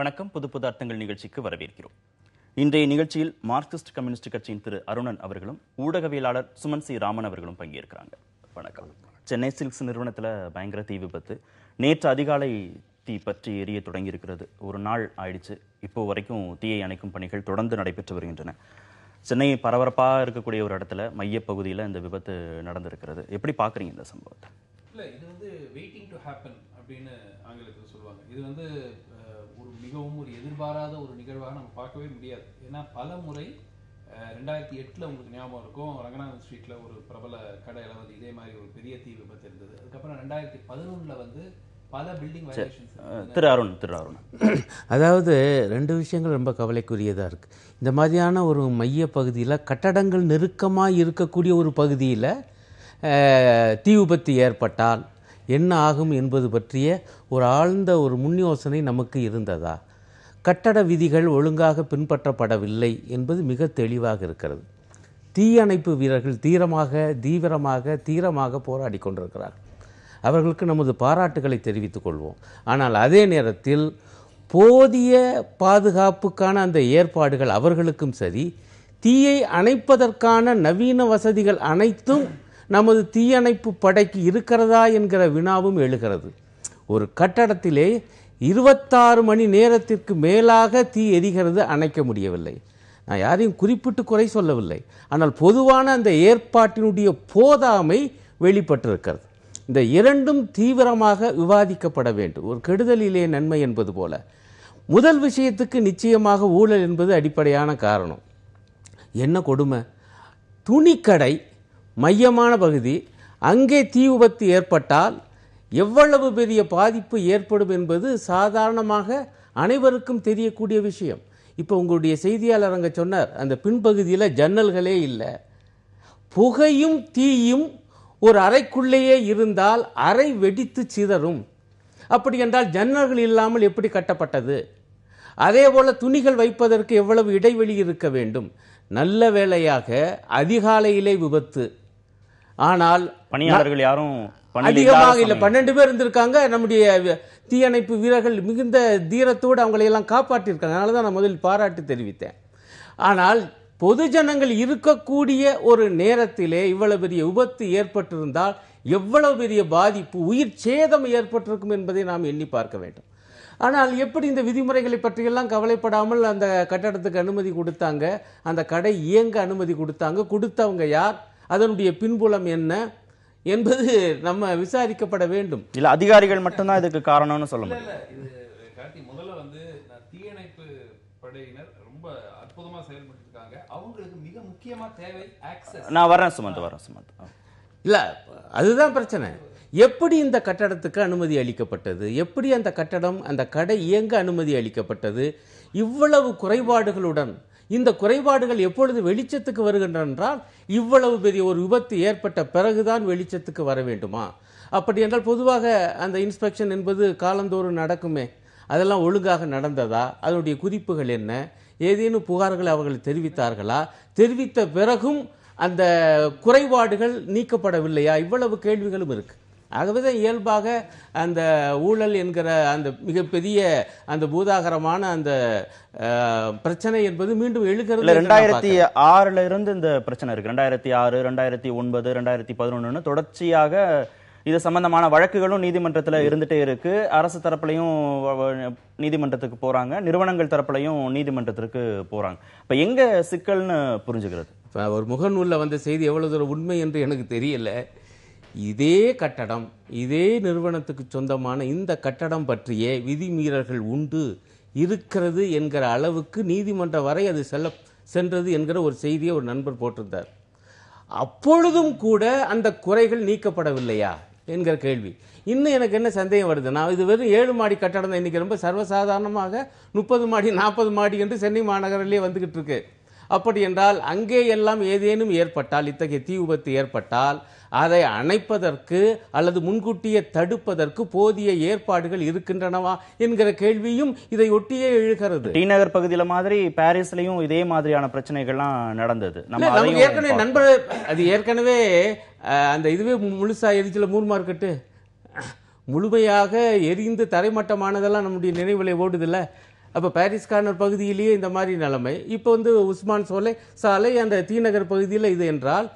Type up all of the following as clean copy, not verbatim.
வணக்கம். புது புது அர்த்தங்கள் நிகழ்ச்சிக்கு வரவேற்கிறோம். இன்றைய நிகழ்ச்சியில் மார்க்சிஸ்ட் கம்யூனிஸ்ட் கட்சியின் திரு அருணன் அவர்களும் ஊடகவியலாளர் சுமன் சி ராமன் அவர்களும் பங்கேற்கிறாங்க. வணக்கம். சென்னை சில்க்ஸ் நிறுவனத்தில் பயங்கர தீ விபத்து நேற்று அதிகாலை தீ பற்றி எரிய தொடங்கி இருக்கிறது. ஒரு நாள் ஆயிடுச்சு. இப்போ வரைக்கும் தீயை அணைக்கும் பணிகள் தொடர்ந்து நடைபெற்று வருகின்றன. சென்னை பரபரப்பாக இருக்கக்கூடிய ஒரு இடத்துல மையப்பகுதியில் இந்த விபத்து நடந்திருக்கிறது. எப்படி பார்க்குறீங்க இந்த சம்பவத்தை? இல்லை, இது வந்து வெயிட்டிங் டு ஹேப்பன் அப்படின்னு ஆங்கிலத்தில் சொல்லுவாங்க. இது வந்து ஒரு மிகவும் ஒரு எதிர்பாராத ஒரு நிகழ்வாக நம்ம பார்க்கவே முடியாது. ஏன்னா பல முறை 2008 உங்களுக்கு ஞாபகம் இருக்கும், ரங்கநாதன் ஸ்ட்ரீட்டில் ஒரு பிரபல கடையில் வந்து இதே மாதிரி ஒரு பெரிய தீ விபத்து இருந்தது. அதுக்கப்புறம் 2011 வந்து பல பில்டிங் வயலேஷன்ஸ். திரு அருண் அதாவது ரெண்டு விஷயங்கள் ரொம்ப கவலைக்குரியதாக இருக்குது. இந்த மாதிரியான ஒரு மைய பகுதியில் கட்டடங்கள் நெருக்கமாக இருக்கக்கூடிய ஒரு பகுதியில் தீ விபத்து ஏற்பட்டால் என்ன ஆகும் என்பது பற்றிய ஒரு ஆழ்ந்த ஒரு முன் யோசனை நமக்கு இருந்ததா? கட்டட விதிகள் ஒழுங்காக பின்பற்றப்படவில்லை என்பது மிக தெளிவாக இருக்கிறது. தீயணைப்பு வீரர்கள் தீவிரமாக போராடி கொண்டிருக்கிறார்கள். அவர்களுக்கு நமது பாராட்டுகளை தெரிவித்துக் கொள்வோம். ஆனால் அதே நேரத்தில் போதிய பாதுகாப்புக்கான அந்த ஏற்பாடுகள் அவர்களுக்கும் சரி, தீயை அணைப்பதற்கான நவீன வசதிகள் அனைத்தும் நமது தீயணைப்பு படைக்கு இருக்கிறதா என்கிற வினாவும் எழுகிறது. ஒரு கட்டடத்திலே 26 மணி நேரத்திற்கு மேலாக தீ எரிகிறது, அணைக்க முடியவில்லை. நான் யாரையும் குறிப்பிட்டு குறை சொல்லவில்லை. ஆனால் பொதுவான அந்த ஏற்பாட்டினுடைய போதாமை வெளிப்பட்டிருக்கிறது. இந்த இரண்டும் தீவிரமாக விவாதிக்கப்பட வேண்டும். ஒரு கெடுதலிலே நன்மை என்பது போல முதல் விஷயத்துக்கு நிச்சயமாக ஊழல் என்பது அடிப்படையான காரணம். என்ன கொடுமை! துணிக்கடை மையமான பகுதி, அங்கே தீ விபத்து ஏற்பட்டால் எவ்வளவு பெரிய பாதிப்பு ஏற்படும் என்பது சாதாரணமாக அனைவருக்கும் தெரியக்கூடிய விஷயம். இப்போ உங்களுடைய செய்தியாளர் அங்கே சொன்னார், அந்த பின்பகுதியில் ஜன்னல்களே இல்லை. புகையும் தீயும் ஒரு அறைக்குள்ளேயே இருந்தால் அறை வெடித்து சிதறும். அப்படி என்றால் ஜன்னல்கள் இல்லாமல் எப்படி கட்டப்பட்டது? அதே போல துணிகள் வைப்பதற்கு எவ்வளவு இடைவெளி இருக்க வேண்டும்? நல்ல வேளையாக அதிகாலையிலே விபத்து. ஆனால் பணியாளர்கள் யாரும் அதிகமாக இல்லை, 12 பேர் இருந்திருக்காங்க. நம்முடைய தீயணைப்பு வீரர்கள் மிகுந்த தீரத்தோடு அவங்களையெல்லாம் காப்பாற்றியிருக்காங்க. அதனால தான் நான் முதலில் பாராட்டு தெரிவித்தேன். ஆனால் பொதுஜனங்கள் இருக்கக்கூடிய ஒரு நேரத்திலே இவ்வளவு பெரிய விபத்து ஏற்பட்டிருந்தால் எவ்வளவு பெரிய பாதிப்பு, உயிர் சேதம் ஏற்பட்டிருக்கும் என்பதை நாம் எண்ணி பார்க்க வேண்டும். ஆனால் எப்படி இந்த விதிமுறைகளை பற்றியெல்லாம் கவலைப்படாமல் அந்த கட்டடத்துக்கு அனுமதி கொடுத்தாங்க, அந்த கடை இயங்க அனுமதி கொடுத்தவங்க யார், அதனுடைய பின்புலம் என்ன என்பது நம்ம விசாரிக்கப்பட வேண்டும். இல்ல அதிகாரிகள் மட்டும்தான் இதுக்கு காரணம்னு சொல்ல முடியும். முதல்ல வந்து தீயணைப்பு படையினர் ரொம்ப அற்புதமா செயல்பட்டு இருக்காங்க. அவங்களுக்கு மிக முக்கியமா தேவை ஆக்சஸ். நான் வரேன் சுமந்த். இல்ல, அதுதான் பிரச்சனை. எப்படி இந்த கட்டடத்துக்கு அனுமதி அளிக்கப்பட்டது? எப்படி அந்த கட்டடம், அந்த கடை இயங்க அனுமதி அளிக்கப்பட்டது? இவ்வளவு குறைபாடுகளுடன் இந்த குறைபாடுகள் எப்பொழுது வெளிச்சத்துக்கு வருகின்றன என்றால் இவ்வளவு பெரிய ஒரு விபத்து ஏற்பட்ட பிறகுதான் வெளிச்சத்துக்கு வர வேண்டுமா? அப்படி என்றால் பொதுவாக அந்த இன்ஸ்பெக்ஷன் என்பது காலந்தோறும் நடக்குமே, அதெல்லாம் ஒழுங்காக நடந்ததா? அதனுடைய குறிப்புகள் என்ன? ஏதேனும் புகார்கள் அவர்கள் தெரிவித்தார்களா? தெரிவித்த பிறகும் அந்த குறைபாடுகள் நீக்கப்படவில்லையா? இவ்வளவு கேள்விகளும் இருக்கு. ஆகவேதான் இயல்பாக அந்த ஊழல் என்கிற அந்த மிகப்பெரிய அந்த பூதாகரமான அந்த பிரச்சனை என்பது மீண்டும் எழுகிறது. 2006 இருந்து இந்த பிரச்சனை இருக்கு. 2006, 2009, 2011 தொடர்ச்சியாக இது சம்பந்தமான வழக்குகளும் நீதிமன்றத்தில் இருந்துட்டே இருக்கு. அரசு தரப்புலையும் நீதிமன்றத்துக்கு போறாங்க, நிறுவனங்கள் தரப்புலையும் நீதிமன்றத்திற்கு போறாங்க. இப்ப எங்க சிக்கல்னு புரிஞ்சுக்கிறது? ஒரு முகநூலில் வந்த செய்தி எவ்வளவு தூரம் உண்மை என்று எனக்கு தெரியல. இதே கட்டடம், இதே நிறுவனத்துக்கு சொந்தமான இந்த கட்டடம் பற்றிய விதிமீறல்கள் இருக்கிறது என்கிற அளவுக்கு நீதிமன்ற வரை அது சென்றது என்கிற ஒரு செய்தியை ஒரு நண்பர் போட்டிருந்தார். அப்பொழுதும் கூட அந்த குறைகள் நீக்கப்படவில்லையா என்கிற கேள்வி. இன்னும் எனக்கு என்ன சந்தேகம் வருது, நான் இது வெறும் 7 மாடி கட்டடம் தான். இன்னைக்கு ரொம்ப சர்வசாதாரணமாக 30 மாடி 40 மாடி என்று சென்னை மாநகரிலே வந்துகிட்டு இருக்கு. அப்படி என்றால் அங்கே எல்லாம் ஏதேனும் ஏற்பட்டால், இத்தகைய தீ விபத்து ஏற்பட்டால் அதை அணைப்பதற்கு அல்லது முன்கூட்டியே தடுப்பதற்கு போதிய ஏற்பாடுகள் இருக்கின்றனவா என்கிற கேள்வியும் இதை ஒட்டியே எழுகிறது. டி நகர் பகுதியில மாதிரி பாரிஸ்லயும் இதே மாதிரியான பிரச்சனைகள்லாம் நடந்தது. நமக்கு ஏற்கனவே நண்பர் அது ஏற்கனவே அந்த இதுவே முழுசா எரிச்சல மூர் மார்க்கெட்டு முழுமையாக எரிந்து தரைமட்டமானதெல்லாம் நம்முடைய நினைவுகளை ஓடுதில்ல. அப்போ பாரிஸ் கார்னர் பகுதியிலேயே இந்த மாதிரி நிலைமை, இப்போ வந்து உஸ்மான் சாலை அந்த தீநகர் பகுதியில் இது என்றால்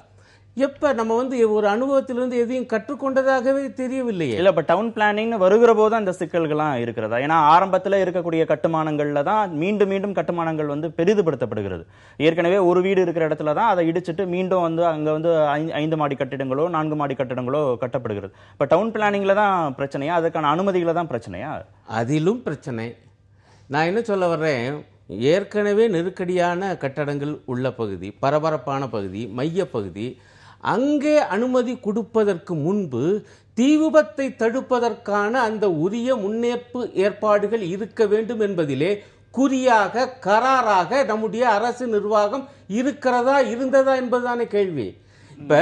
எப்ப நம்ம வந்து ஒரு அனுபவத்திலிருந்து எதையும் கற்றுக்கொண்டதாகவே தெரியவில்லையே. இல்ல, இப்ப டவுன் பிளானிங்னு வருகிற போது அந்த சிக்கல்கள்லாம் இருக்கிறதா? ஏன்னா ஆரம்பத்துல இருக்கக்கூடிய கட்டுமானங்கள்ல தான் மீண்டும் மீண்டும் கட்டுமானங்கள் வந்து பெரிதுபடுத்தப்படுகிறது. ஏற்கனவே ஒரு வீடு இருக்கிற இடத்துல தான் அதை இடிச்சிட்டு மீண்டும் வந்து அங்க வந்து 5 மாடி கட்டிடங்களோ 4 மாடி கட்டிடங்களோ கட்டப்படுகிறது. இப்ப டவுன் பிளானிங்ல தான் பிரச்சனையா, அதுக்கான அனுமதிகளை தான் பிரச்சனையா? அதிலும் பிரச்சனை. நான் என்ன சொல்ல வர்றேன், ஏற்கனவே நெருக்கடியான கட்டடங்கள் உள்ள பகுதி, பரபரப்பான பகுதி, மைய பகுதி, அங்கே அனுமதி கொடுப்பதற்கு முன்பு தீ விபத்தை தடுப்பதற்கான அந்த உரிய முன்னேற்பு ஏற்பாடுகள் இருக்க வேண்டும் என்பதிலே குறியாக கராராக நம்முடைய அரசு நிர்வாகம் இருக்கிறதா இருந்ததா என்பதுதானே கேள்வி. இப்ப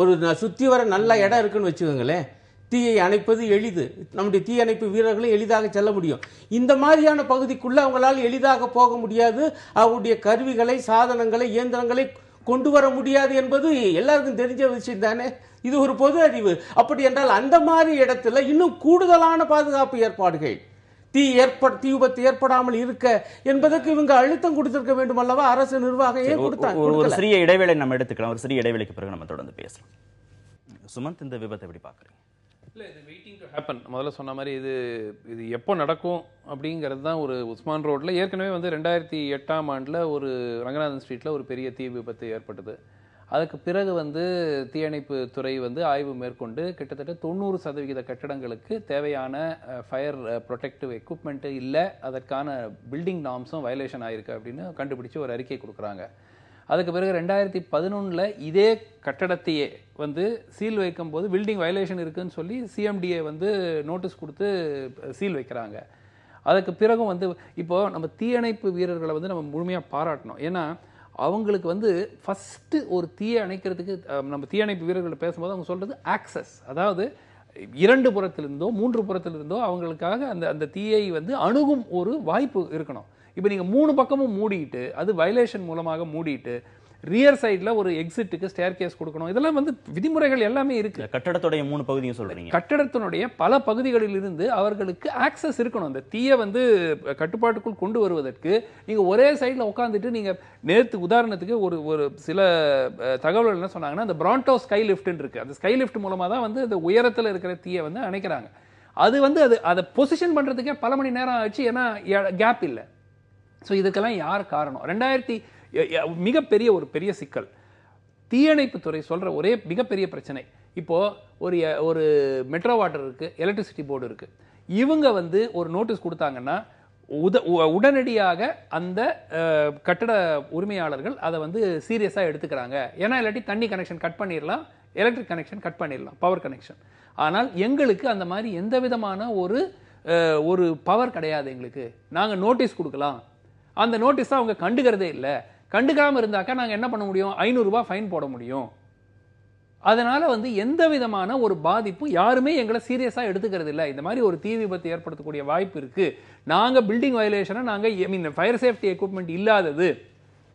ஒரு சுத்தி வர நல்ல இடம் இருக்குன்னு வச்சுக்கோங்களேன், தீயை அணைப்பது எளிது, நம்முடைய தீயணைப்பு வீரர்களும் எளிதாக செல்ல முடியும். இந்த மாதிரியான பகுதிக்குள்ள அவங்களால் எளிதாக போக முடியாது, அவருடைய கருவிகளை, சாதனங்களை, இயந்திரங்களை கொண்டு வர முடியாது என்பது எல்லாருக்கும் தெரிஞ்ச விஷயம் தானே. இது ஒரு பொது அறிவு. அப்படி என்றால் அந்த மாதிரி இடத்துல இன்னும் கூடுதலான பாதுகாப்பு ஏற்பாடுகள், தீ விபத்து ஏற்படாமல் இருக்க என்பதற்கு இவங்க அழுத்தம் கொடுத்திருக்க வேண்டும் அல்லவா அரசு நிர்வாகம். ஏன் கொடுத்தாங்க? ஒரு சிறிய இடைவேளை நம்ம எடுத்துக்கலாம். ஒரு சிறிய இடைவேளைக்கு பிறகு நம்ம தொடர்ந்து பேசலாம். சுமந்த், இந்த விபத்தை எப்படி பார்க்குறீங்க? இல்லை, இது வெயிட்டிங் டு ஹேப்பன். முதல்ல சொன்ன மாதிரி இது எப்போ நடக்கும் அப்படிங்கிறது தான். ஒரு உஸ்மான் ரோட்டில் ஏற்கனவே வந்து 2008ஆம் ஆண்டில் ஒரு ரங்கநாதன் ஸ்ட்ரீட்டில் ஒரு பெரிய தீ விபத்து ஏற்பட்டது. அதுக்கு பிறகு வந்து தீயணைப்பு துறை வந்து ஆய்வு மேற்கொண்டு கிட்டத்தட்ட 90% கட்டிடங்களுக்கு தேவையான ஃபயர் ப்ரொடெக்டிவ் எக்யூப்மெண்ட்டு இல்லை, அதற்கான பில்டிங் நார்ம்ஸும் வயலேஷன் ஆயிருக்கு அப்படின்னு கண்டுபிடிச்சு ஒரு அறிக்கை கொடுக்குறாங்க. அதுக்கு பிறகு 2011 இதே கட்டடத்தையே வந்து சீல் வைக்கும் போது பில்டிங் வயலேஷன் இருக்குன்னு சொல்லி சிஎம்டிஏ வந்து நோட்டீஸ் கொடுத்து சீல் வைக்கிறாங்க. அதுக்கு பிறகும் வந்து இப்போ நம்ம தீயணைப்பு வீரர்களை வந்து நம்ம முழுமையாக பாராட்டணும். ஏன்னா அவங்களுக்கு வந்து ஃபஸ்ட்டு ஒரு தீயை அணைக்கிறதுக்கு நம்ம தீயணைப்பு வீரர்களை பேசும்போது அவங்க சொல்கிறது ஆக்சஸ், அதாவது 2 புறத்திலிருந்தோ 3 புறத்திலிருந்தோ அவங்களுக்காக அந்த தீயை வந்து அணுகும் ஒரு வாய்ப்பு இருக்கணும். இப்போ நீங்கள் 3 பக்கமும் மூடிட்டு, அது வயலேஷன் மூலமாக மூடிட்டு, ரியர் சைடில் ஒரு எக்ஸிட்டுக்கு ஸ்டேர் கேஸ் கொடுக்கணும். இதெல்லாம் வந்து விதிமுறைகள் எல்லாமே இருக்கு. கட்டடத்துடைய 3 பகுதியும் சொல்றீங்க. கட்டடத்தினுடைய பல பகுதிகளில் இருந்து அவர்களுக்கு ஆக்சஸ் இருக்கணும். அந்த தீயை வந்து கட்டுப்பாட்டுக்குள் கொண்டு வருவதற்கு நீங்கள் ஒரே சைடில் உட்காந்துட்டு நீங்கள் நேற்று உதாரணத்துக்கு ஒரு சில தகவல்கள் என்ன சொன்னாங்கன்னா, அந்த பிராண்டோ ஸ்கை லிஃப்ட்னு இருக்கு. அந்த ஸ்கை லிஃப்ட் மூலமாக தான் வந்து அந்த உயரத்தில் இருக்கிற தீயை வந்து அணைக்கிறாங்க. அது வந்து அதை பொசிஷன் பண்ணுறதுக்கே பல மணி நேரம் ஆச்சு, ஏன்னா கேப் இல்லை. ஸோ இதுக்கெல்லாம் யார் காரணம்? மிகப்பெரிய ஒரு பெரிய சிக்கல். தீயணைப்புத்துறை சொல்ற ஒரே மிகப்பெரிய பிரச்சனை, இப்போ ஒரு மெட்ரோ வாட்டர் இருக்கு, எலக்ட்ரிசிட்டி போர்டு இருக்கு. இவங்க வந்து ஒரு நோட்டீஸ் கொடுத்தாங்கன்னா உடனடியாக அந்த கட்டட உரிமையாளர்கள் அதை வந்து சீரியஸாக எடுத்துக்கிறாங்க. ஏன்னா இல்லாட்டி தண்ணி கனெக்ஷன் கட் பண்ணிடலாம், எலக்ட்ரிக் கனெக்ஷன் கட் பண்ணிடலாம், பவர் கனெக்ஷன். ஆனால் எங்களுக்கு அந்த மாதிரி எந்த விதமான ஒரு பவர் கிடையாது. எங்களுக்கு நாங்கள் நோட்டீஸ் கொடுக்கலாம், அந்த நோட்டீஸை அவங்க கண்டுக்கிறதே இல்லை. கண்டுக்காமல் இருந்தாக்கா நாங்கள் என்ன பண்ண முடியும்? 500 ரூபாய் ஃபைன் போட முடியும். அதனால வந்து எந்த விதமான ஒரு பாதிப்பும் யாருமே எங்களை சீரியஸாக எடுத்துக்கிறது இல்லை. இந்த மாதிரி ஒரு தீ விபத்து ஏற்படுத்தக்கூடிய வாய்ப்பு இருக்கு, நாங்கள் பில்டிங் வயலேஷனை நாங்கள் ஃபயர் சேஃப்டி எக்யூப்மெண்ட் இல்லாதது.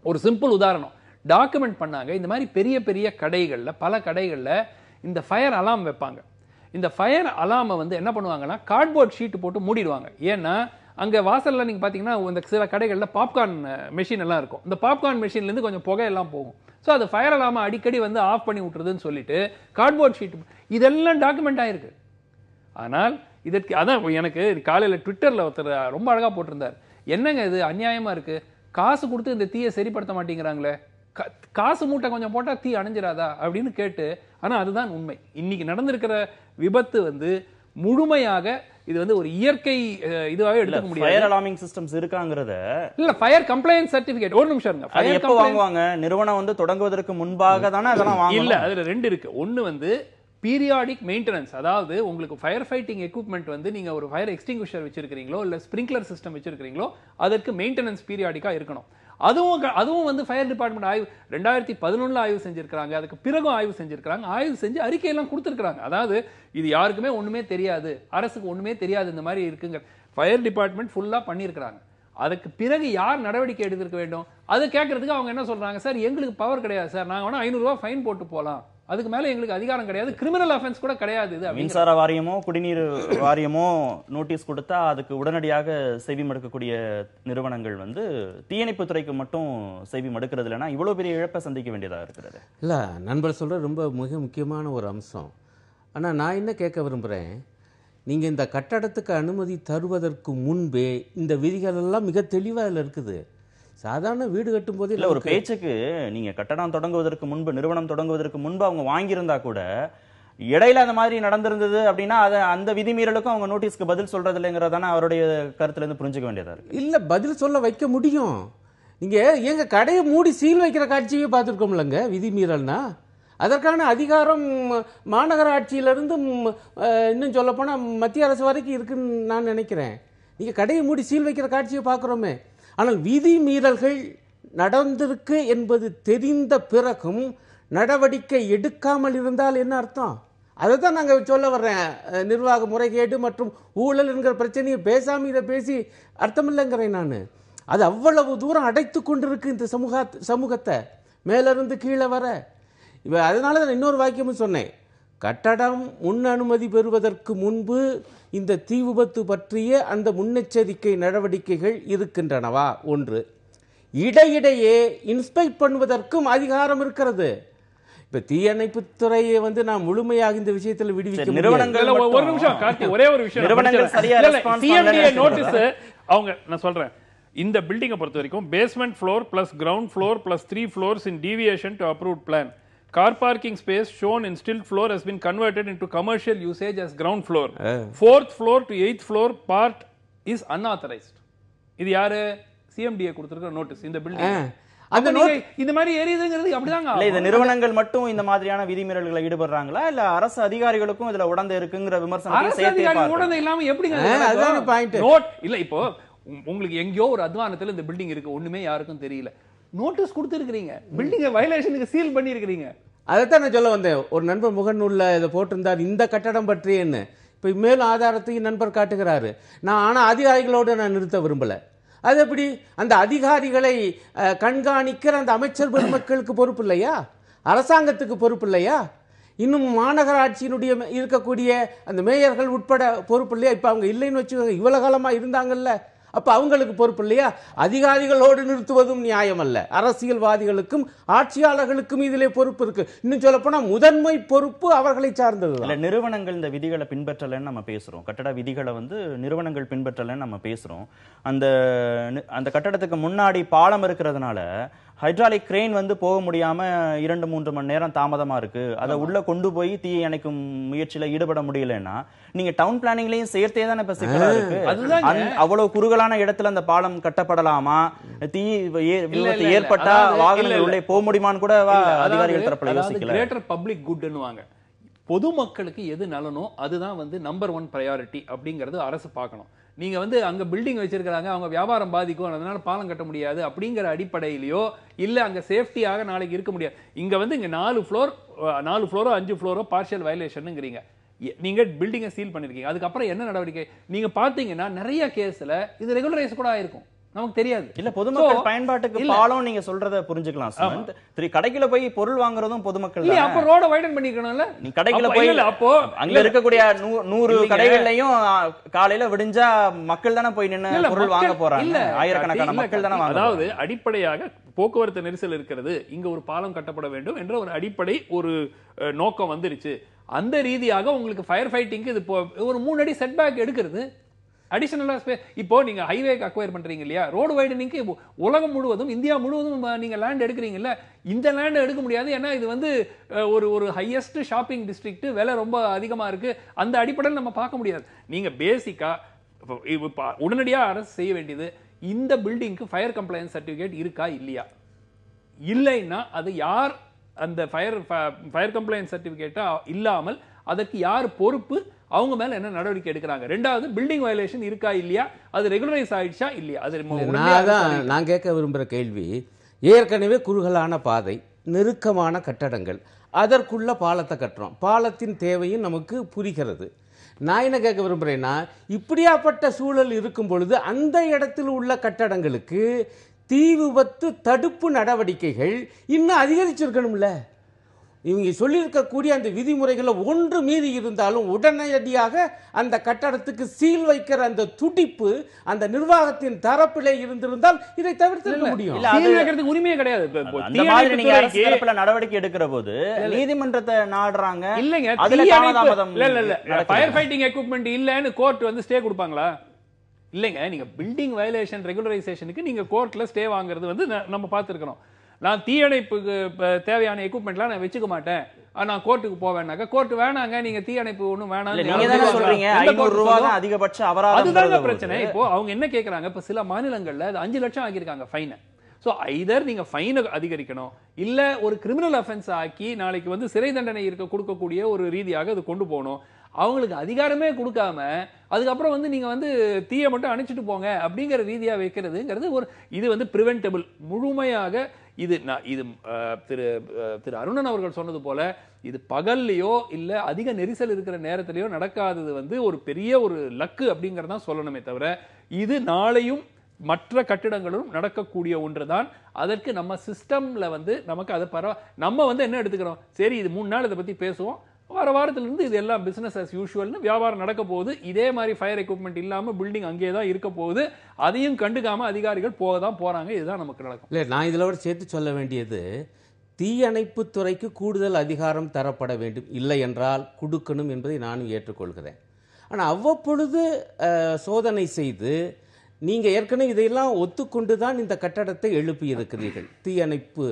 ஒரு சிம்பிள் உதாரணம் டாக்குமெண்ட் பண்ணாங்க. இந்த மாதிரி பெரிய பெரிய கடைகளில், பல கடைகளில் இந்த ஃபயர் அலாம் வைப்பாங்க. இந்த ஃபயர் அலாமை வந்து என்ன பண்ணுவாங்கன்னா கார்ட்போர்ட் ஷீட்டு போட்டு மூடிடுவாங்க. ஏன்னா அங்கே வாசலில் நீங்கள் பார்த்தீங்கன்னா இந்த சில கடைகளில் பாப்கார்ன் மெஷின் எல்லாம் இருக்கும். இந்த பாப்கார்ன் மெஷின்லேருந்து கொஞ்சம் புகையெல்லாம் போகும். ஸோ அது ஃபயர் அலாமை அடிக்கடி வந்து ஆஃப் பண்ணி விட்டுறதுன்னு சொல்லிட்டு கார்ட்போர்ட் ஷீட் இதெல்லாம் டாக்குமெண்ட் ஆயிருக்கு. ஆனால் இதற்கு அதான் எனக்கு காலையில் ட்விட்டரில் ஒருத்தர் ரொம்ப அழகாக போட்டிருந்தார், என்னங்க இது அநியாயமாக இருக்குது, காசு கொடுத்து இந்த தீயை சரிப்படுத்த மாட்டேங்கிறாங்களே, காசு மூட்டை கொஞ்சம் போட்டால் தீ அணைஞ்சிடாதா அப்படின்னு கேட்டு. ஆனால் அதுதான் உண்மை. இன்னைக்கு நடந்திருக்கிற விபத்து வந்து முழுமையாக இது வந்து ஒரு இயற்கை இதுவாக எடுத்துக்க முடியாது. ஃபயர் அலார்மிங் சிஸ்டம்ஸ் இருக்காங்கறத இல்ல, ஃபயர் கம்ப்ளையன்ஸ் சர்டிபிகேட். ஒரு நிமிஷம் இருங்க, அது எப்போ வாங்குவாங்க? நிறுவனம் வந்து தொடங்குவதற்கு முன்பாக தானே அதெல்லாம் வாங்கணும். இல்ல, அதுல 2 இருக்கு. ஒன்னு வந்து பீரியாடிக் மெயின்டெனன்ஸ், அதாவது உங்களுக்கு ஃபயர் ஃபைட்டிங் எக்யூப்மெண்ட் வந்து நீங்க ஒரு ஃபயர் எக்ஸ்டிங்விஷர் வச்சிருக்கீங்களோ இல்ல ஸ்ப்ரிங்க்லர் சிஸ்டம் வச்சிருக்கீங்களோ அதற்கு மெயின்டெனன்ஸ் பீரியாடிக்கா இருக்கணும். அதுவும் வந்து ஃபயர் டிபார்ட்மெண்ட் ஆய்வு 2011 ஆய்வு செஞ்சிருக்காங்க. அதுக்கு பிறகும் ஆய்வு செஞ்சிருக்காங்க. ஆய்வு செஞ்சு அறிக்கையெல்லாம் கொடுத்துருக்காங்க. அதாவது இது யாருக்குமே ஒண்ணுமே தெரியாது, அரசுக்கு ஒண்ணுமே தெரியாது, இந்த மாதிரி இருக்குங்க. ஃபயர் டிபார்ட்மெண்ட் ஃபுல்லா பண்ணியிருக்காங்க. அதுக்கு பிறகு யார் நடவடிக்கை எடுத்திருக்க வேண்டும்? அதை கேட்கறதுக்கு அவங்க என்ன சொல்றாங்க, சார் எங்களுக்கு பவர் கிடையாது சார், நாங்கள் வேணா 500 ரூபாய் ஃபைன் போட்டு போகலாம் அதுக்கு மேல எங்களுக்கு அதிகாரம் கிடையாது, கிரிமினல் அஃபென்ஸ் கூட கிடையாது. இது மின்சார வாரியமோ குடிநீர் வாரியமோ நோட்டீஸ் கொடுத்தா அதுக்கு உடனடியாக செவி மடுக்கக்கூடிய நிறுவனங்கள் வந்து தீயணைப்பு துறைக்கு மட்டும் செவி மடுக்கிறது இல்லைன்னா இவ்வளவு பெரிய இழப்பை சந்திக்க வேண்டியதாக இருக்கிறது. இல்லை, நண்பர் சொல்ற ரொம்ப மிக முக்கியமான ஒரு அம்சம். ஆனால் நான் என்ன கேட்க விரும்புகிறேன், நீங்கள் இந்த கட்டடத்துக்கு அனுமதி தருவதற்கு முன்பே இந்த விதிகள் எல்லாம் மிக தெளிவாக அதில் இருக்குது. சாதாரண வீடு கட்டும் போது இல்ல ஒரு பேச்சுக்கு நீங்க கட்டடம் தொடங்குவதற்கு முன்பு, நிறுவனம் தொடங்குவதற்கு முன்பு அவங்க வாங்கியிருந்தா கூட இடையில அந்த மாதிரி நடந்திருந்தது அப்படின்னா அதை அந்த விதிமீறலுக்கும் அவங்க நோட்டீஸ்க்கு பதில் சொல்றது இல்லைங்கிறதான அவருடைய கருத்துல இருந்து புரிஞ்சுக்க வேண்டியதா இருக்கு. இல்ல, பதில் சொல்ல வைக்க முடியும். நீங்க எங்க கடையை மூடி சீல் வைக்கிற காட்சியே பார்த்துருக்கோம்லங்க. விதிமீறல்னா அதற்கான அதிகாரம் மாநகராட்சியிலிருந்து இன்னும் சொல்ல போனா மத்திய அரசு வரைக்கும் இருக்குன்னு நான் நினைக்கிறேன். நீங்க கடையை மூடி சீல் வைக்கிற காட்சியை பார்க்கிறோமே. ஆனால் விதிமீறல்கள் நடந்திருக்கு என்பது தெரிந்த பிறகும் நடவடிக்கை எடுக்காமல் இருந்தால் என்ன அர்த்தம்? அதை தான் நாங்கள் சொல்ல வர்றேன். நிர்வாக முறைகேடு மற்றும் ஊழல் என்கிற பிரச்சனையை பேசாமல் இதை பேசி அர்த்தம் இல்லைங்கிறேன் நான். அது அவ்வளவு தூரம் அடைத்து கொண்டிருக்கு இந்த சமூகத்தை மேலிருந்து கீழே வர. அதனால தான் இன்னொரு வாக்கியமும் சொன்னேன். கட்டடம் முன் அனுமதி பெறுவதற்கு முன்பு இந்த தீ விபத்து பற்றிய அந்த முன்னெச்சரிக்கை நடவடிக்கைகள் இருக்கின்றனவா? ஒன்று. இடையிடையே இன்ஸ்பெக்ட் பண்ணுவதற்கும் அதிகாரம் இருக்கிறது. இப்ப தீயணைப்பு துறையை வந்து நான் முழுமையாக இந்த விஷயத்தில் விடுவிக்க நிறுவனங்கள் ஒரு நிமிஷம் கார்த்தி, ஒரே ஒரு விஷயம். நிறுவனங்கள் சரியா ரெஸ்பான்ஸ் சிஎம்டிஏ நோட்டீஸ் அவங்க நான் சொல்றேன். இந்த பில்டிங்கை பொறுத்த வரைக்கும் basement floor plus ground floor plus 3 floors in deviation to approved plan. Car parking space shown in still floor has been converted into commercial usage as ground floor. 4th floor to 8th floor part is unauthorized. இது யாரு? CMDA கொடுத்திருக்கிற notice. இந்த building அந்த இந்த மாதிரி ஏரியாங்கிறது அப்படிதாங்க. இல்ல இந்த நிறுவனங்கள் மட்டும் இந்த மாதிரியான விதிமீறல்களை ஈடுபடுறாங்களா இல்ல அரசு அதிகாரிகளுக்கும் இதுல உடந்தை இருக்குங்கிற விமர்சனத்தை சேர்த்தே பார்க்கணும். உடந்தை இல்லாம எப்படிங்க? அதான பாயிண்ட். நோட் இல்ல, இப்போ உங்களுக்கு எங்கயோ ஒரு அத்வானத்துல இந்த பில்டிங் இருக்கு, ஒண்ணுமே யாருக்கும் தெரியல, நோட்டீஸ் கொடுத்துருக்கீங்க, பில்டிங் வயலேஷனுக்கு சீல் பண்ணிருக்கீங்க. அதைத்தான் நான் சொல்ல வந்தேன். ஒரு நண்பர் முகநூல்ல இதை போட்டிருந்தார் இந்த கட்டடம் பற்றி என்ன. இப்ப மேலும் ஆதாரத்தையும் நண்பர் காட்டுகிறாரு. ஆனா அதிகாரிகளோடு நான் நிறுத்த விரும்பல. அது எப்படி? அந்த அதிகாரிகளை கண்காணிக்கிற அந்த அமைச்சர் பெருமக்களுக்கு பொறுப்பு இல்லையா? அரசாங்கத்துக்கு பொறுப்பு இல்லையா? இன்னும் மாநகராட்சியினுடைய இருக்கக்கூடிய அந்த மேயர்கள் உட்பட பொறுப்பு இல்லையா? இப்ப அவங்க இல்லைன்னு வச்சுக்கோங்க, இவ்வளவு காலமா இருந்தாங்கல்ல, அப்ப அவங்களுக்கு பொறுப்பு இல்லையா? அதிகாரிகளோடு நிறுத்துவதும் நியாயம் அல்ல. அரசியல்வாதிகளுக்கும் ஆட்சியாளர்களுக்கும் இதிலே பொறுப்பு இருக்கு. இன்னும் சொல்ல போனா முதன்மை பொறுப்பு அவர்களை சார்ந்தது. நிறுவனங்கள் இந்த விதிகளை பின்பற்றலன்னு நம்ம பேசுறோம், கட்டட விதிகளை வந்து நிறுவனங்கள் பின்பற்றலன்னு நம்ம பேசுறோம். அந்த கட்டடத்துக்கு முன்னாடி பாலம் இருக்கிறதுனால ஹைட்ராலிக் கிரெயின் வந்து போக முடியாம 2-3 மணி நேரம் தாமதமா இருக்கு. அதை உள்ள கொண்டு போய் தீயை அணைக்கும் முயற்சியில ஈடுபட முடியலன்னா நீங்க டவுன் பிளானிங்லயும் சேர்த்தே தானே இப்ப சிக்கலா இருக்கு. அவ்வளவு குறுகலான இடத்துல அந்த பாலம் கட்டப்படலாமா? தீ விபத்து ஏற்பட்டா வாகனங்கள் உள்ளே போக முடியுமான்னு கூட அதிகாரிகள் தரப்புல யோசிக்கல. கிரேட்டர் பப்ளிக் குட்னுவாங்க. பொதுமக்களுக்கு எது நலனோ அதுதான் வந்து நம்பர் 1 பிரையாரிட்டி அப்படிங்கறது அரசு பார்க்கணும். நீங்க வந்து அங்க பில்டிங் வச்சிருக்காங்க, அவங்க வியாபாரம் பாதிக்கும், அதனால பாலம் கட்ட முடியாது அப்படிங்கிற அடிப்படையிலயோ இல்ல அங்க சேஃப்டியாக நாளைக்கு இருக்க முடியாது. இங்க வந்து இங்க 4 ஃப்ளோரோ 5 ஃப்ளோரோ பார்ஷியல் வயலேஷன்ங்கிறீங்க. நீங்க பில்டிங்கை சீல் பண்ணிருக்கீங்க. அதுக்கப்புறம் என்ன நடவடிக்கை? நீங்க பாத்தீங்கன்னா நிறைய கேஸ்ல இது ரெகுலரைஸ் கூட ஆயிருக்கும், நமக்கு தெரியாது. இல்ல பொதுமக்கள் பயன்பாட்டுக்கு பாலம் நீங்க சொல்றத புரிஞ்சுக்கலாம். கடைக்குள்ள போய் பொருள் வாங்குறதும் பொதுமக்கள் இல்ல, அப்ப ரோட வைடன் பண்ணிக்கணும்ல. நீ கடைக்குள்ள போய் அப்போ அங்க இருக்கக்கூடிய 100 கடைகள்லயும் காலையில விடிஞ்சா மக்கள் தானே போய் நின்னு பொருள் வாங்க போறாங்க. ஆயிரக்கணக்கான மக்கள் தானே வாங்க. அதாவது அடிப்படையாக போக்குவரத்து நெரிசல் இருக்கிறது, இங்க ஒரு பாலம் கட்டப்பட வேண்டும் என்ற ஒரு அடிப்படை ஒரு நோக்கம் வந்துருச்சு. அந்த ரீதியாக உங்களுக்கு ஃபயர் ஃபைட்டிங்க்கு இது ஒரு 3 அடி செட்பேக் எடுக்கிறது. அடிஷனலா இப்போ நீங்க ஹைவேக்கு அக்வயர் பண்றீங்க இல்லையா, ரோடு வைடனிங்க்கு உலகம் முழுவதும் இந்தியா முழுவதும் நீங்க லேண்ட் எடுக்கிறீங்கல்ல, இந்த லேண்ட் எடுக்க முடியாது. ஏன்னா இது வந்து ஒரு ஹையஸ்ட் ஷாப்பிங் டிஸ்ட்ரிக்ட், விலை ரொம்ப அதிகமா இருக்கு. அந்த அடிப்படையில் நம்ம பார்க்க முடியாது. நீங்க பேசிக்கா உடனடியா அரசு செய்ய வேண்டியது, இந்த பில்டிங்க்கு ஃபயர் கம்ப்ளையன்ஸ் சர்டிபிகேட் இருக்கா இல்லையா, இல்லைன்னா அது யார் அந்த ஃபயர் கம்ப்ளையன்ஸ் சர்டிபிகேட்டா இல்லாமல் அதற்கு யார் பொறுப்பு, அவங்க மேல என்ன நடவடிக்கை எடுக்கிறாங்க. ரெண்டாவது பில்டிங் வயலேஷன் இருக்கா இல்லையா, அது ரெகுலரைஸ் ஆயிடுச்சா இல்லையா. அது நான் கேட்க விரும்புகிற கேள்வி, ஏற்கனவே குறுகலான பாதை, நெருக்கமான கட்டடங்கள், அதற்குள்ள பாலத்தை கட்டுறோம், பாலத்தின் தேவையும் நமக்கு புரிகிறது. நான் என்ன கேட்க விரும்புகிறேன்னா, இப்படியாப்பட்ட சூழல் இருக்கும் பொழுது அந்த இடத்தில் உள்ள கட்டடங்களுக்கு தீ விபத்து தடுப்பு நடவடிக்கைகள் இன்னும் அதிகரிச்சிருக்கணும்ல. இவங்க சொல்லியிருக்கக்கூடிய அந்த விதிமுறைகளில் ஒன்று மீறி இருந்தாலும் உடனடியாக அந்த கட்டடத்துக்கு சீல் வைக்கிற அந்த துடிப்பு அந்த நிர்வாகத்தின் தரப்பிலே இருந்திருந்தால் இதை தவிர்த்திருக்க முடியும். சீல் வைக்கிறதுக்கு உரிமையே கிடையாது. அந்த மாதிரி நீங்க அரசு தரப்புல நடவடிக்கை எடுக்கிற போது நீதிமன்றத்தை நாடுறாங்க. இல்லங்க, அதுல காலதாமதம் ஃபயர் ஃபைட்டிங் எக்யூப்மெண்ட் இல்லன்னு கோர்ட் வந்து ஸ்டே கொடுப்பாங்களா? இல்லைங்க, நீங்க பில்டிங் வயலேஷன் ரெகுலரைசேஷனுக்கு நீங்க கோர்ட்ல ஸ்டே வாங்குறது வந்து நம்ம பார்த்துருக்கிறோம். நான் தீயணைப்புக்கு தேவையான எக்யூப்மெண்ட்லாம் நான் வச்சுக்க மாட்டேன், நான் கோர்ட்டுக்கு போவேன்னாக்க கோர்ட் வேணாங்க, நீங்க தீயணைப்பு ஒன்றும் வேணாம். நீங்க தானே சொல்றீங்க 500 ரூபாய் தான் அதிகபட்ச அபராதம். அதுதாங்க பிரச்சனை. இப்போ அவங்க என்ன கேட்கறாங்க, இப்ப சில மாநிலங்கள்ல அது 5 லட்சம் ஆக்கியிருக்காங்க ஃபைனை. ஸோ ஐதர் நீங்க ஃபைனை அதிகரிக்கணும், இல்ல ஒரு கிரிமினல் அஃபென்ஸ் ஆக்கி நாளைக்கு வந்து சிறை தண்டனை கொடுக்கக்கூடிய ஒரு ரீதியாக அது கொண்டு போகணும். அவங்களுக்கு அதிகாரமே கொடுக்காம அதுக்கப்புறம் வந்து நீங்க வந்து தீயை மட்டும் அணைச்சிட்டு போங்க அப்படிங்கிற ரீதியா வைக்கிறதுங்கிறது ஒரு இது வந்து பிரிவென்டபிள் முழுமையாக. இது திரு அருணன் அவர்கள் சொன்னது போல இது பகல்லையோ இல்ல அதிக நெரிசல் இருக்கிற நேரத்திலேயோ நடக்காதது வந்து ஒரு பெரிய ஒரு லக்கு அப்படிங்கறதான் சொல்லணுமே தவிர, இது நாளையும் மற்ற கட்டிடங்களும் நடக்கக்கூடிய ஒன்றுதான். அதற்கு நம்ம சிஸ்டம்ல வந்து நமக்கு அதை நம்ம வந்து என்ன எடுத்துக்கிறோம், சரி இது 3 நாள் இதை பத்தி பேசுவோம், வாரத்திலிருந்து இது எல்லாம் பிசினஸ் as யூஷுவல்னு வியாபாரம் நடக்க போகுது. இதே மாதிரி ஃபயர் எக்யூப்மெண்ட் இல்லாம பில்டிங் அங்கேயே தான் இருக்க போகுது. அதையும் கண்டுக்காம அதிகாரிகள் போகதான் போறாங்க. இதுதான் நமக்கு நடக்கும். இல்லை, நான் இதில் விட சேர்த்து சொல்ல வேண்டியது, தீயணைப்பு துறைக்கு கூடுதல் அதிகாரம் தரப்பட வேண்டும், இல்லை என்றால் கொடுக்கணும் என்பதை நானும் ஏற்றுக்கொள்கிறேன். ஆனால் அவ்வப்பொழுது சோதனை செய்து நீங்கள் ஏற்கனவே இதையெல்லாம் ஒத்துக்கொண்டு தான் இந்த கட்டடத்தை எழுப்பி இருக்கிறீர்கள். தீயணைப்பு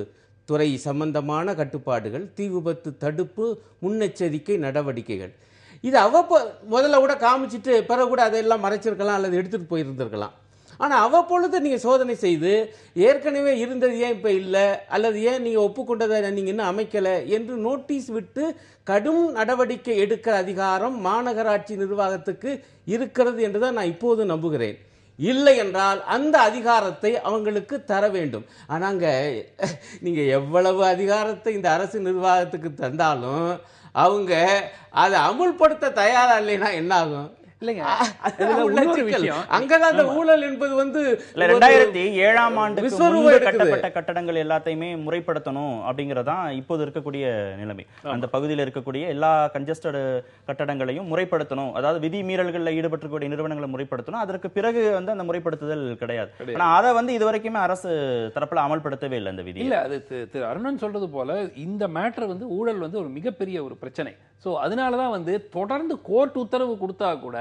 துறை சம்பந்தமான கட்டுப்பாடுகள், தீ விபத்து தடுப்பு முன்னெச்சரிக்கை நடவடிக்கைகள், இது முதல்ல கூட காமிச்சிட்டு பிறகு கூட அதையெல்லாம் மறைச்சிருக்கலாம் அல்லது எடுத்துகிட்டு போயிருந்திருக்கலாம். ஆனால் அவ்வப்பொழுது நீங்கள் சோதனை செய்து ஏற்கனவே இருந்தது ஏன் இப்போ இல்லை, அல்லது ஏன் நீங்கள் ஒப்புக்கொண்டதை நீங்கள் இன்னும் அமைக்கலை என்று நோட்டீஸ் விட்டு கடும் நடவடிக்கை எடுக்கிற அதிகாரம் மாநகராட்சி நிர்வாகத்துக்கு இருக்கிறது என்று தான் நான் இப்போது நம்புகிறேன். இல்லை என்றால் அந்த அதிகாரத்தை அவங்களுக்கு தர வேண்டும். ஆனாங்க நீங்கள் எவ்வளவு அதிகாரத்தை இந்த அரசு நிர்வாகத்துக்கு தந்தாலும் அவங்க அதை அமுல்படுத்த தயாரா இல்லைன்னா என்ன ஆகும்? அங்கதான் அந்த ஊழல் என்பது வந்து 2007ஆம் ஆண்டு கட்டப்பட்ட கட்டடங்கள் எல்லாத்தையுமே முறைப்படுத்தணும் அப்படிங்கறதான் இப்போது இருக்கக்கூடிய நிலைமை. அந்த பகுதியில் இருக்கக்கூடிய எல்லா கன்ஜஸ்டட் கட்டடங்களையும் முறைப்படுத்தணும், அதாவது விதி மீறல்களில் ஈடுபட்டிருக்கக்கூடிய நிறுவனங்களை முறைப்படுத்தணும். அதற்கு பிறகு வந்து அந்த முறைப்படுத்துதல் கிடையாது. ஆனா அதை வந்து இதுவரைக்குமே அரசு தரப்புல அமல்படுத்தவே இல்லை அந்த விதி. இல்ல, அது திரு அருணன் சொல்றது போல இந்த மேட்டர் வந்து ஊழல் வந்து ஒரு மிகப்பெரிய ஒரு பிரச்சனை. சோ அதனாலதான் வந்து தொடர்ந்து கோர்ட் உத்தரவு கொடுத்தா கூட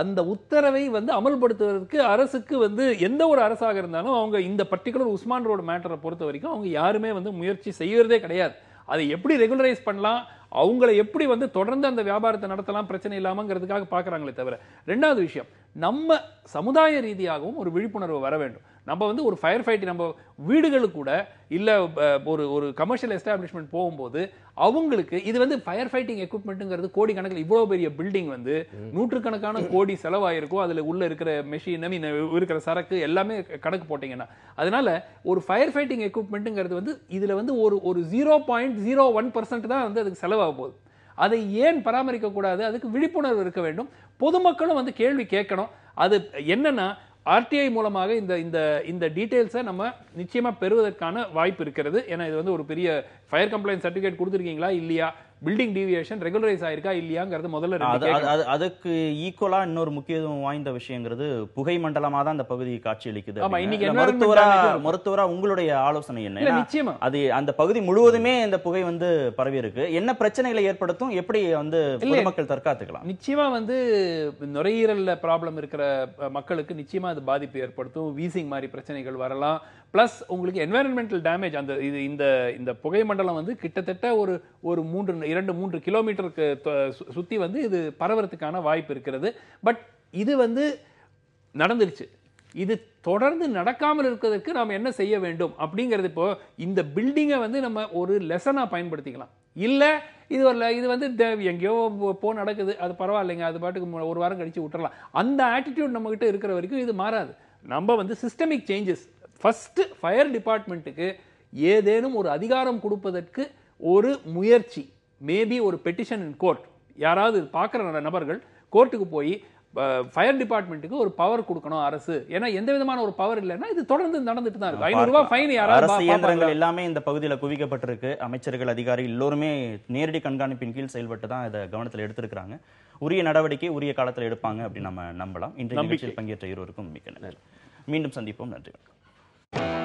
அந்த உத்தரவை வந்து அமல்படுத்துவதற்கு அரசுக்கு வந்து எந்த ஒரு அரசாக இருந்தாலும் அவங்க இந்த பர்டிகுலர் உஸ்மான் ரோடு மேட்டரை பொறுத்த வரைக்கும் அவங்க யாருமே வந்து முயற்சி செய்யறதே கிடையாது. அதை எப்படி ரெகுலரைஸ் பண்ணலாம், அவங்களை எப்படி வந்து தொடர்ந்து அந்த வியாபாரத்தை நடத்தலாம் பிரச்சனை இல்லாமங்கிறதுக்காக பாக்குறாங்களே தவிர, ரெண்டாவது விஷயம் நம்ம சமுதாய ரீதியாகவும் ஒரு விழிப்புணர்வு வர வேண்டும். நம்ம வந்து ஒரு ஃபயர் ஃபைட் நம்ம வீடுகளுக்கு கூட இல்ல ஒரு கமர்ஷியல் எஸ்டாப்ளிஷ்மெண்ட் போகும்போது அவங்களுக்கு இது வந்து ஃபயர் ஃபைட்டிங் எக்யூப்மெண்ட்ங்கிறது கோடி கணக்கில் இவ்வளவு பெரிய பில்டிங் வந்து நூற்றுக்கணக்கான கோடி செலவாயிருக்கும். அதுல உள்ள இருக்கிற மெஷின் இருக்கிற சரக்கு எல்லாமே கணக்கு போட்டீங்கன்னா, அதனால ஒரு ஃபயர் ஃபைட்டிங் எக்யூப்மெண்ட்ங்கிறது வந்து இதுல வந்து ஒரு 0.01% தான் வந்து அதுக்கு செலவாக போகுது. அதை ஏன் பராமரிக்க கூடாது? அதுக்கு விழிப்புணர்வு இருக்க வேண்டும். பொதுமக்களும் வந்து கேள்வி கேட்கணும். அது என்னன்னா ஆர்டிஐ மூலமாக இந்த டீடைல்ஸை நம்ம நிச்சயமா பெறுவதற்கான வாய்ப்பு இருக்கிறது. ஏன்னா இது வந்து ஒரு பெரிய ஃபயர் கம்ப்ளைண்ட் சர்டிபிகேட் கொடுத்துருக்கீங்களா இல்லையா, பில்டிங் டீவியேஷன் ரெகுலரைஸ் ஆயிருக்கா இல்லையாங்கிறது முதல்ல. அதுக்கு ஈக்குவலா இன்னொரு முக்கியத்துவம் வாய்ந்த விஷயங்கிறது புகை மண்டலமா தான் அந்த பகுதி காட்சியளிக்குது. மருத்துவரா உங்களுடைய ஆலோசனை என்ன? நிச்சயமா அது அந்த பகுதி முழுவதுமே இந்த புகை வந்து பரவி இருக்கு, என்ன பிரச்சனைகளை ஏற்படுத்தும், எப்படி வந்து பொதுமக்கள் தற்காத்துக்கலாம்? நிச்சயமா வந்து நுரையீரல்ல ப்ராப்ளம் இருக்கிற மக்களுக்கு நிச்சயமா அது பாதிப்பு ஏற்படுத்தும். வீசிங் மாதிரி பிரச்சனைகள் வரலாம். பிளஸ் உங்களுக்கு என்வைரன்மெண்டல் டேமேஜ். அந்த இந்த புகை மண்டலம் வந்து கிட்டத்தட்ட ஒரு 2-3 கிலோமீட்டருக்கு சுத்தி வந்து இது பரவறதுக்கான வாய்ப்பு இருக்கிறது. பட் இது வந்து நடந்துருச்சு. இது தொடர்ந்து நடக்காமல் இருக்கிறதுக்கு நாம் என்ன செய்ய வேண்டும் அப்படிங்கிறது, இப்போ இந்த பில்டிங்கை வந்து நம்ம ஒரு லெசனா பயன்படுத்திக்கலாம். இல்ல இது வந்து எங்கேயோ நடக்குது, அது பரவாயில்லைங்க, அது பாட்டுக்கு ஒரு வாரம் கழிச்சு விட்டுறலாம். அந்த ஆட்டிடியூட் நம்ம கிட்ட இருக்கிற வரைக்கும் இது மாறாது. நம்ம வந்து சிஸ்டமிக் சேஞ்சஸ். ஃபர்ஸ்ட் ஃபயர் டிபார்ட்மெண்ட்டுக்கு ஏதேனும் ஒரு அதிகாரம் கொடுப்பதற்கு ஒரு முயற்சி, மேபி ஒரு பெட்டிஷன் இன் கோர்ட், யாராவது பார்க்குற நபர்கள் கோர்ட்டுக்கு போய் ஃபயர் டிபார்ட்மெண்ட்டுக்கு ஒரு பவர் கொடுக்கணும் அரசு. ஏன்னா எந்த விதமான ஒரு பவர் இல்லைன்னா இது தொடர்ந்து நடந்துட்டு தான் இருக்கும். 500 ரூபாய் ஃபைன் அரசு இயந்திரங்கள் எல்லாமே இந்த பகுதியில் குவிக்கப்பட்டிருக்கு. அமைச்சர்கள், அதிகாரிகள் எல்லோருமே நேரடி கண்காணிப்பின் கீழ் செயல்பட்டு தான் இதை கவனத்தில் எடுத்திருக்கிறாங்க. உரிய நடவடிக்கை உரிய காலத்தில் எடுப்பாங்க அப்படின்னு நம்ம நம்பலாம். இன்றைய நிகழ்ச்சியில் பங்கேற்ற இருவருக்கும் மிக்க நன்றி. மீண்டும் சந்திப்போம். நன்றி.